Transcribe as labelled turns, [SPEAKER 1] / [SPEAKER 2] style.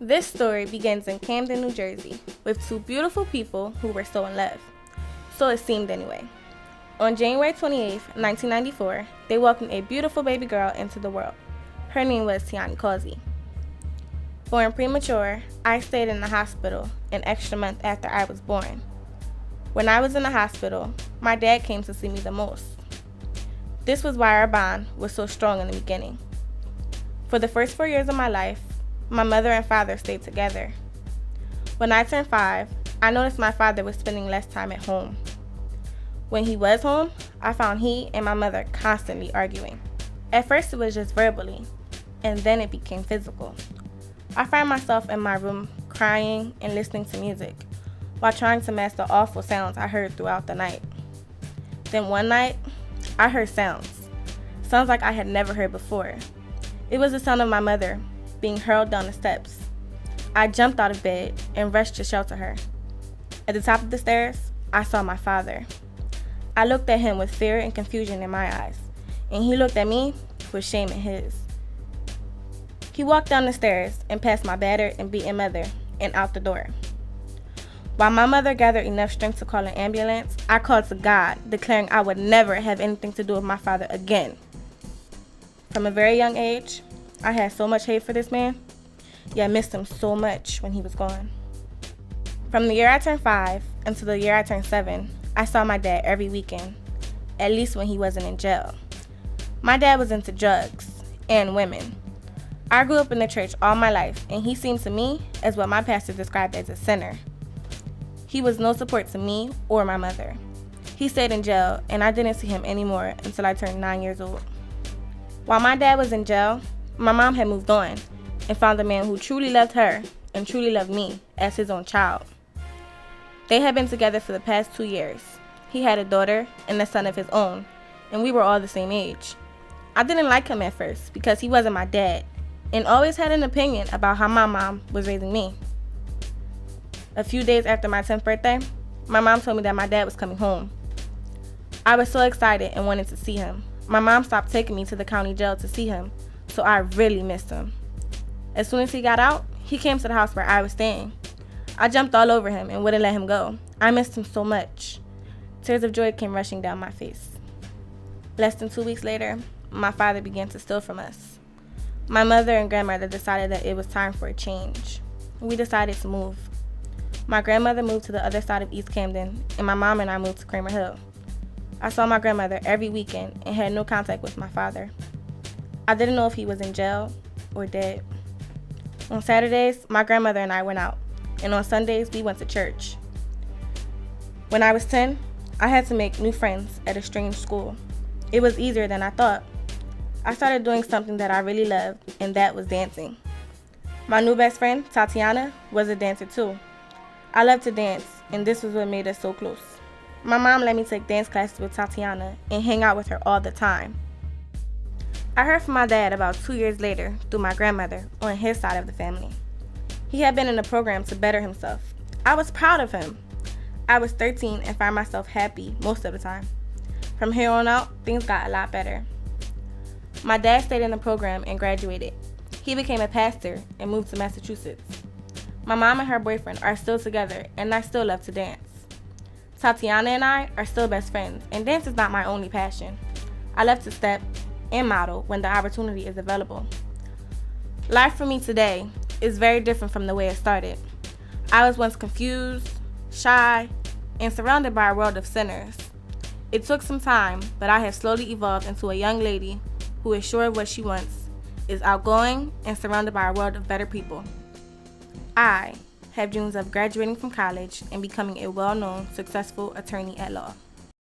[SPEAKER 1] This story begins in Camden, New Jersey, with two beautiful people who were so in love. So it seemed anyway. On January 28, 1994, they welcomed a beautiful baby girl into the world. Her name was Tioni. Born premature, I stayed in the hospital an extra month after I was born. When I was in the hospital, my dad came to see me the most. This was why our bond was so strong in the beginning. For the first 4 years of my life, my mother and father stayed together. When I turned 5, I noticed my father was spending less time at home. When he was home, I found he and my mother constantly arguing. At first it was just verbally, and then it became physical. I found myself in my room crying and listening to music while trying to mask the awful sounds I heard throughout the night. Then one night, I heard sounds like I had never heard before. It was the sound of my mother being hurled down the steps. I jumped out of bed and rushed to shelter her. At the top of the stairs, I saw my father. I looked at him with fear and confusion in my eyes, and he looked at me with shame in his. He walked down the stairs and past my battered and beaten mother and out the door. While my mother gathered enough strength to call an ambulance, I called to God, declaring I would never have anything to do with my father again. From a very young age, I had so much hate for this man, yet missed him so much when he was gone. From the year I turned 5 until the year I turned 7, I saw my dad every weekend, at least when he wasn't in jail. My dad was into drugs and women. I grew up in the church all my life, and he seemed to me as what my pastor described as a sinner. He was no support to me or my mother. He stayed in jail, and I didn't see him anymore until I turned 9 years old. While my dad was in jail, my mom had moved on and found a man who truly loved her and truly loved me as his own child. They had been together for the past 2 years. He had a daughter and a son of his own, and we were all the same age. I didn't like him at first because he wasn't my dad, and always had an opinion about how my mom was raising me. A few days after my 10th birthday, my mom told me that my dad was coming home. I was so excited and wanted to see him. My mom stopped taking me to the county jail to see him, so I really missed him. As soon as he got out, he came to the house where I was staying. I jumped all over him and wouldn't let him go. I missed him so much. Tears of joy came rushing down my face. Less than 2 weeks later, my father began to steal from us. My mother and grandmother decided that it was time for a change. We decided to move. My grandmother moved to the other side of East Camden, and my mom and I moved to Kramer Hill. I saw my grandmother every weekend and had no contact with my father. I didn't know if he was in jail or dead. On Saturdays, my grandmother and I went out, and on Sundays, we went to church. When I was 10, I had to make new friends at a strange school. It was easier than I thought. I started doing something that I really loved, and that was dancing. My new best friend, Tatiana, was a dancer too. I loved to dance, and this was what made us so close. My mom let me take dance classes with Tatiana and hang out with her all the time. I heard from my dad about 2 years later through my grandmother on his side of the family. He had been in a program to better himself. I was proud of him. I was 13 and found myself happy most of the time. From here on out, things got a lot better. My dad stayed in the program and graduated. He became a pastor and moved to Massachusetts. My mom and her boyfriend are still together, and I still love to dance. Tatiana and I are still best friends, and dance is not my only passion. I love to step and model when the opportunity is available. Life for me today is very different from the way it started. I was once confused, shy, and surrounded by a world of sinners. It took some time, but I have slowly evolved into a young lady who is sure of what she wants, is outgoing, and surrounded by a world of better people. I have dreams of graduating from college and becoming a well-known, successful attorney at law.